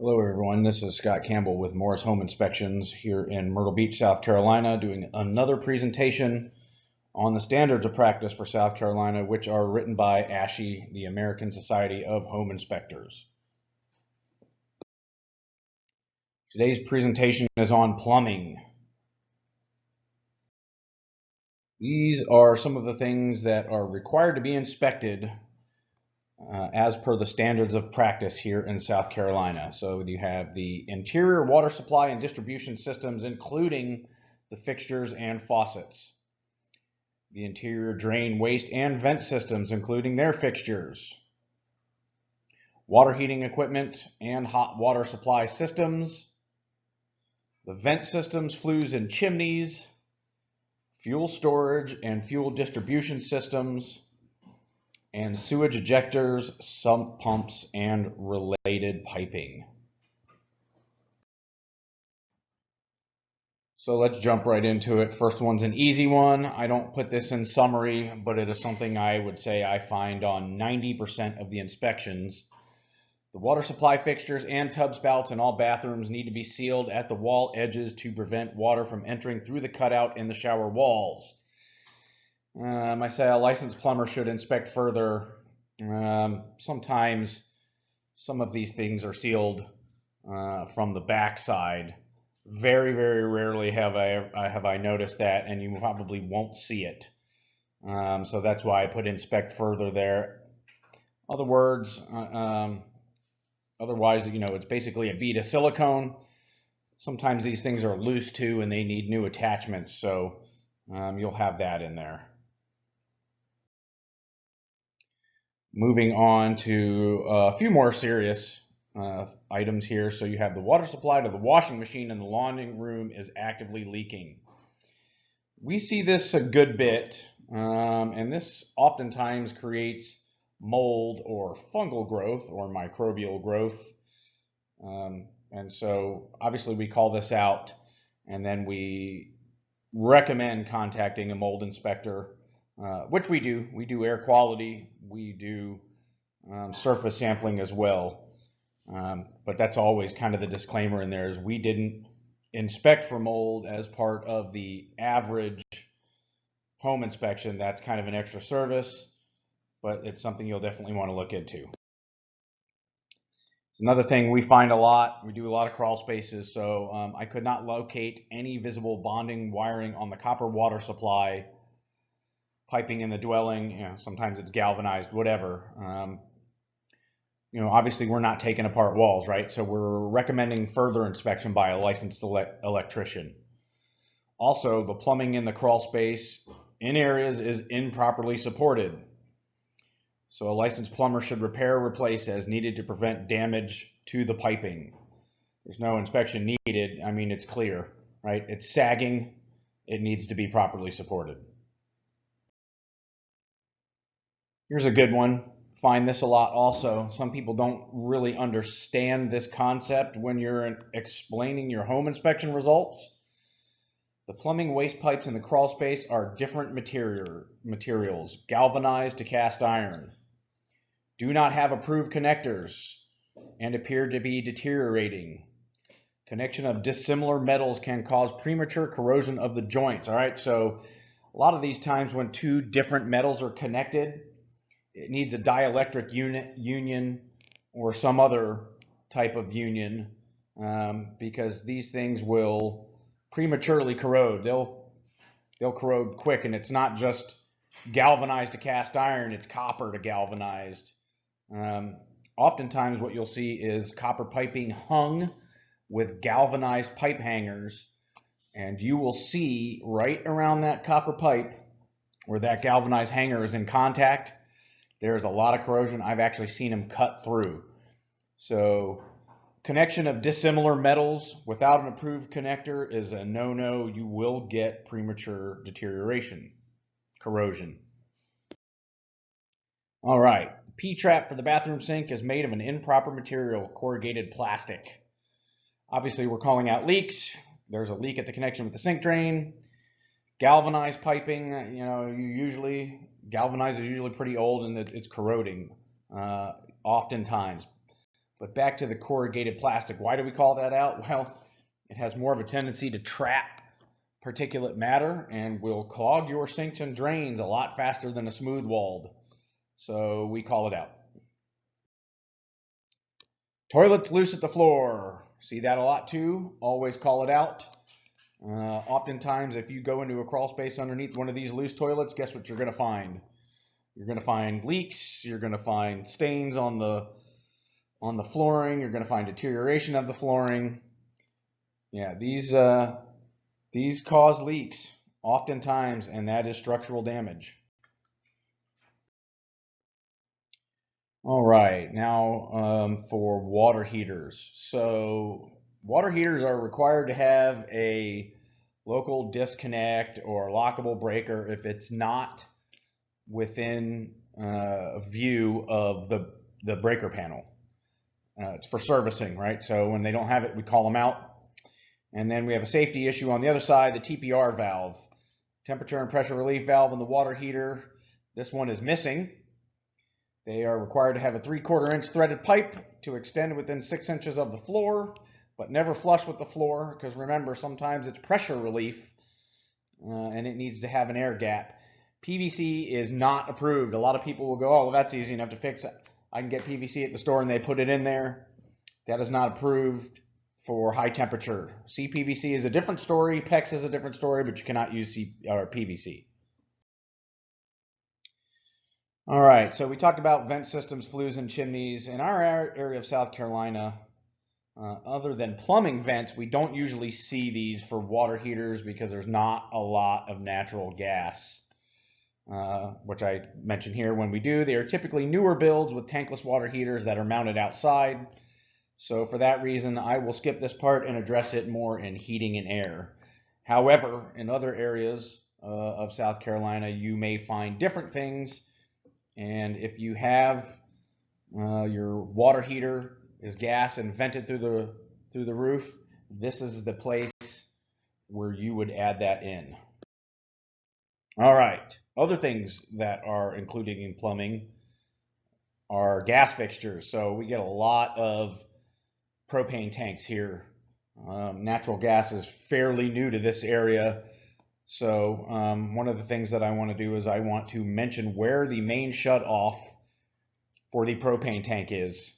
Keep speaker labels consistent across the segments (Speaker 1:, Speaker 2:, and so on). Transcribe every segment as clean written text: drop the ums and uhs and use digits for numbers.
Speaker 1: Hello everyone, this is Scott Campbell with Morris Home Inspections here in Myrtle Beach, South Carolina, doing another presentation on the standards of practice for South Carolina, which are written by ASHI, the American Society of Home Inspectors. Today's presentation is on plumbing. These are some of the things that are required to be inspected as per the standards of practice here in South Carolina. So you have the interior water supply and distribution systems, including the fixtures and faucets. The interior drain, waste, and vent systems, including their fixtures. Water heating equipment and hot water supply systems. The vent systems, flues, and chimneys. Fuel storage and fuel distribution systems. And sewage ejectors, sump pumps, and related piping. So let's jump right into it. First one's an easy one. I don't put this in summary, but it is something I would say I find on 90% of the inspections. The water supply fixtures and tub spouts in all bathrooms need to be sealed at the wall edges to prevent water from entering through the cutout in the shower walls. I say a licensed plumber should inspect further. Sometimes some of these things are sealed from the back side. Very, very rarely have I noticed that, and you probably won't see it. So that's why I put inspect further there. Otherwise, it's basically a bead of silicone. Sometimes these things are loose too, and they need new attachments, so you'll have that in there. Moving on to a few more serious items here. So you have the water supply to the washing machine in the laundry room is actively leaking. We see this a good bit, and this oftentimes creates mold or fungal growth or microbial growth. And so obviously we call this out, and then we recommend contacting a mold inspector, which we do. We do air quality, we do surface sampling as well. But that's always kind of the disclaimer in there is we didn't inspect for mold as part of the average home inspection. That's kind of an extra service, but it's something you'll definitely want to look into. It's another thing we find a lot. We do a lot of crawl spaces, so I could not locate any visible bonding wiring on the copper water supply, piping in the dwelling. Sometimes it's galvanized, whatever. Obviously we're not taking apart walls, right? So we're recommending further inspection by a licensed electrician. Also, the plumbing in the crawl space in areas is improperly supported. So a licensed plumber should repair or replace as needed to prevent damage to the piping. There's no inspection needed. I mean, it's clear, right? It's sagging. It needs to be properly supported. Here's a good one. Find this a lot also. Some people don't really understand this concept when you're explaining your home inspection results. The plumbing waste pipes in the crawl space are different materials, galvanized to cast iron, do not have approved connectors, and appear to be deteriorating. Connection of dissimilar metals can cause premature corrosion of the joints. All right, so a lot of these times when two different metals are connected, it needs a dielectric union or some other type of union because these things will prematurely corrode. They'll corrode quick, and it's not just galvanized to cast iron, it's copper to galvanized. Oftentimes what you'll see is copper piping hung with galvanized pipe hangers, and you will see right around that copper pipe where that galvanized hanger is in contact, there's a lot of corrosion. I've actually seen them cut through. So connection of dissimilar metals without an approved connector is a no-no. You will get premature deterioration, corrosion. All right, P-trap for the bathroom sink is made of an improper material, corrugated plastic. Obviously, we're calling out leaks. There's a leak at the connection with the sink drain. Galvanized piping, galvanized is usually pretty old and it's corroding oftentimes. But back to the corrugated plastic. Why do we call that out? Well, it has more of a tendency to trap particulate matter and will clog your sinks and drains a lot faster than a smooth walled. So we call it out. Toilets loose at the floor. See that a lot too. Always call it out. Oftentimes, if you go into a crawl space underneath one of these loose toilets, guess what you're going to find? You're going to find leaks. You're going to find stains on the flooring. You're going to find deterioration of the flooring. Yeah, these cause leaks oftentimes, and that is structural damage. All right, now for water heaters. So water heaters are required to have a local disconnect or lockable breaker if it's not within view of the breaker panel. It's for servicing, right? So when they don't have it, we call them out. And then we have a safety issue on the other side, the TPR valve, temperature and pressure relief valve in the water heater. This one is missing. They are required to have a 3/4 inch threaded pipe to extend within 6 inches of the floor, but never flush with the floor, because remember, sometimes it's pressure relief and it needs to have an air gap. PVC is not approved. A lot of people will go, oh, well, that's easy enough to fix. I can get PVC at the store and they put it in there. That is not approved for high temperature. CPVC is a different story. PEX is a different story, but you cannot use PVC. All right, so we talked about vent systems, flues, and chimneys. In our area of South Carolina, other than plumbing vents, we don't usually see these for water heaters because there's not a lot of natural gas, which I mentioned here. When we do, they are typically newer builds with tankless water heaters that are mounted outside. So for that reason, I will skip this part and address it more in heating and air. However, in other areas of South Carolina, you may find different things. And if you have your water heater is gas and vented through the roof, this is the place where you would add that in. All right, other things that are included in plumbing are gas fixtures. So we get a lot of propane tanks here. Natural gas is fairly new to this area. So one of the things that I want to do is I want to mention where the main shutoff for the propane tank is.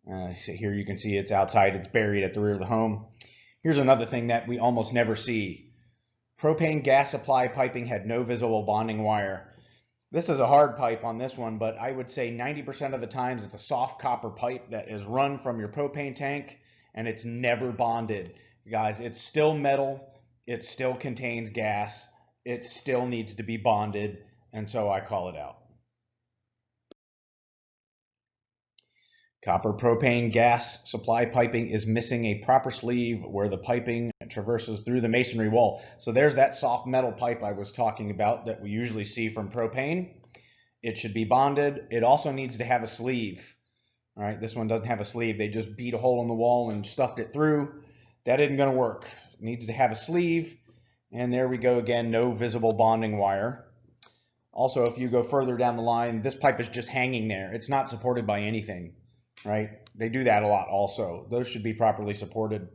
Speaker 1: So here you can see it's outside. It's buried at the rear of the home. Here's another thing that we almost never see. Propane gas supply piping had no visible bonding wire. This is a hard pipe on this one, but I would say 90% of the times it's a soft copper pipe that is run from your propane tank, and it's never bonded. Guys, it's still metal. It still contains gas. It still needs to be bonded, and so I call it out. Copper propane gas supply piping is missing a proper sleeve where the piping traverses through the masonry wall. So there's that soft metal pipe I was talking about that we usually see from propane. It should be bonded. It also needs to have a sleeve. All right, this one doesn't have a sleeve. They just beat a hole in the wall and stuffed it through. That isn't going to work. It needs to have a sleeve. And there we go again, no visible bonding wire. Also, if you go further down the line, this pipe is just hanging there. It's not supported by anything, right? They do that a lot also. Those should be properly supported.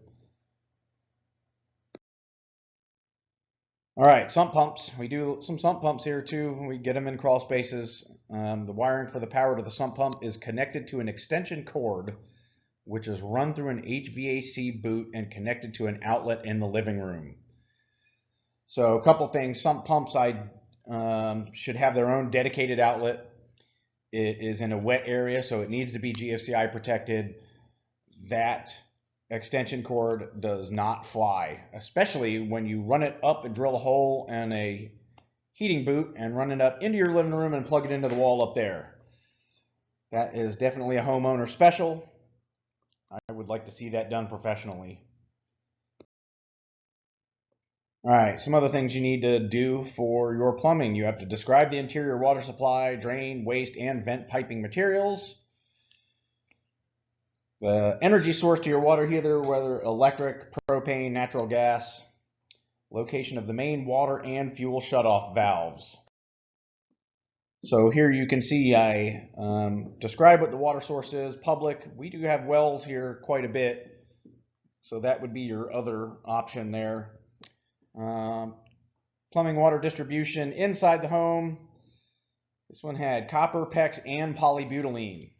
Speaker 1: All right, sump pumps. We do some sump pumps here too. We get them in crawl spaces. The wiring for the power to the sump pump is connected to an extension cord, which is run through an HVAC boot and connected to an outlet in the living room. So a couple things. Sump pumps should have their own dedicated outlet. It is in a wet area, so it needs to be GFCI protected. That extension cord does not fly, especially when you run it up and drill a hole in a heating boot and run it up into your living room and plug it into the wall up there. That is definitely a homeowner special. I would like to see that done professionally. All right, some other things you need to do for your plumbing. You have to describe the interior water supply, drain, waste, and vent piping materials. The energy source to your water heater, whether electric, propane, natural gas. Location of the main water and fuel shutoff valves. So here you can see I describe what the water source is, public. We do have wells here quite a bit, so that would be your other option there. Plumbing water distribution inside the home. This one had copper, PEX, and polybutylene.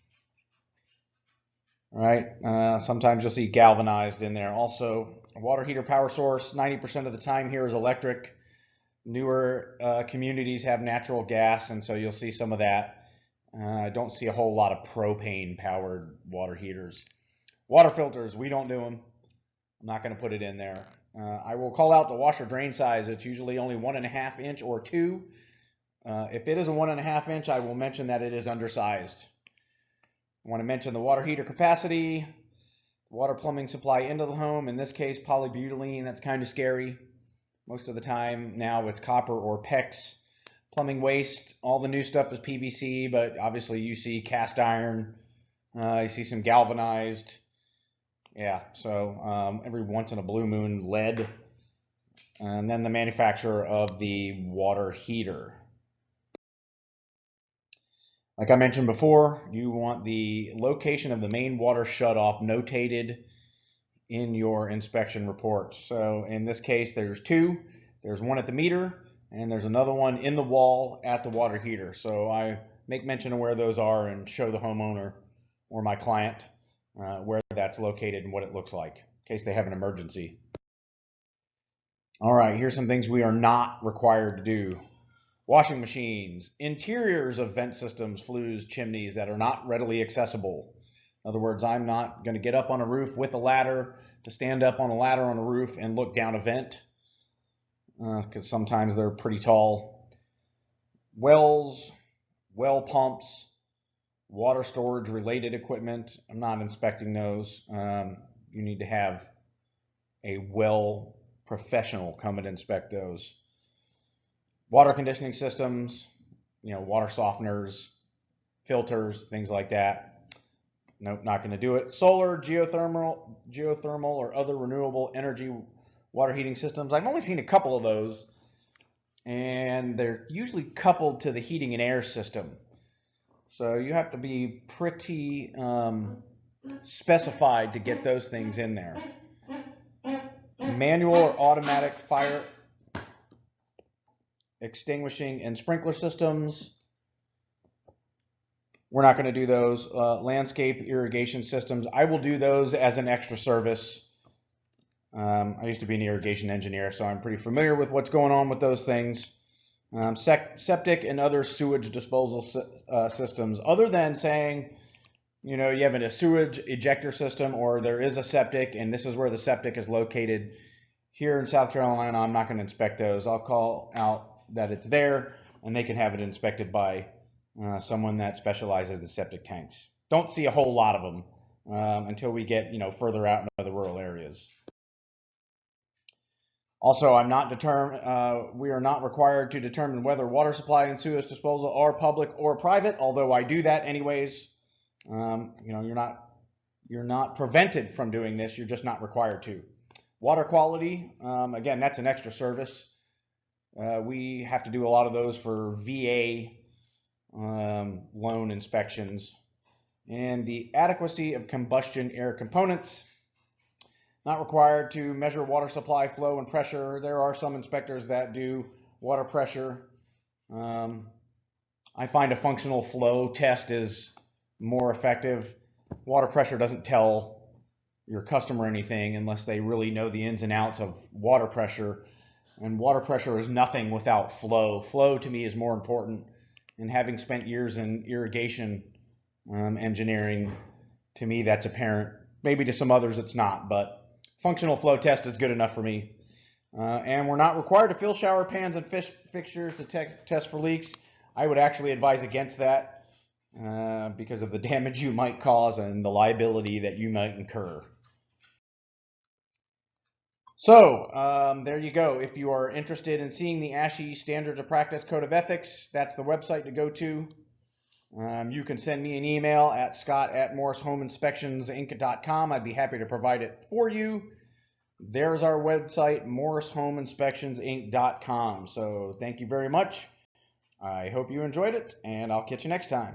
Speaker 1: All right, sometimes you'll see galvanized in there. Also, a water heater power source, 90% of the time here is electric. Newer communities have natural gas, and so you'll see some of that. I don't see a whole lot of propane powered water heaters. Water filters, we don't do them. I'm not going to put it in there. I will call out the washer drain size. It's usually only 1.5 inch or 2. If it is a 1.5 inch, I will mention that it is undersized. I want to mention the water heater capacity, water plumbing supply into the home. In this case, polybutylene. That's kind of scary. Most of the time now it's copper or PEX. Plumbing waste, all the new stuff is PVC, but obviously you see cast iron, you see some galvanized. Yeah, so every once in a blue moon, lead. And then the manufacturer of the water heater. Like I mentioned before, you want the location of the main water shutoff notated in your inspection report. So in this case, there's 2. There's one at the meter, and there's another one in the wall at the water heater. So I make mention of where those are and show the homeowner or my client where that's located and what it looks like in case they have an emergency. All right, here's some things we are not required to do. Washing machines, interiors of vent systems, flues, chimneys that are not readily accessible. In other words, I'm not going to get up on a roof with a ladder to stand up on a ladder on a roof and look down a vent because sometimes they're pretty tall. Wells, well pumps, water storage related equipment. I'm not inspecting those. You need to have a well professional come and inspect those. Water conditioning systems, water softeners, filters, things like that. Nope, not going to do it. Solar, geothermal, or other renewable energy water heating systems. I've only seen a couple of those, and they're usually coupled to the heating and air system. So you have to be pretty specified to get those things in there. Manual or automatic fire extinguishing and sprinkler systems. We're not going to do those. Landscape irrigation systems. I will do those as an extra service. I used to be an irrigation engineer, so I'm pretty familiar with what's going on with those things. Septic and other sewage disposal systems, other than saying, you have a sewage ejector system or there is a septic and this is where the septic is located. Here in South Carolina, I'm not going to inspect those. I'll call out that it's there and they can have it inspected by someone that specializes in septic tanks. Don't see a whole lot of them until we get further out in other rural areas. Also, we are not required to determine whether water supply and sewage disposal are public or private, although I do that anyways. You're not prevented from doing this, you're just not required to. Water quality, again, that's an extra service. We have to do a lot of those for VA loan inspections. And the adequacy of combustion air components. Not required to measure water supply flow and pressure. There are some inspectors that do water pressure. I find a functional flow test is more effective. Water pressure doesn't tell your customer anything unless they really know the ins and outs of water pressure. And water pressure is nothing without flow. Flow to me is more important. And having spent years in irrigation engineering, to me that's apparent. Maybe to some others it's not, but functional flow test is good enough for me. And we're not required to fill shower pans and fixtures to test for leaks. I would actually advise against that because of the damage you might cause and the liability that you might incur. So there you go. If you are interested in seeing the ASHE Standards of Practice Code of Ethics, that's the website to go to. You can send me an email at scott@morrishomeinspectionsinc.com. I'd be happy to provide it for you. There's our website, morrishomeinspectionsinc.com. So thank you very much. I hope you enjoyed it, and I'll catch you next time.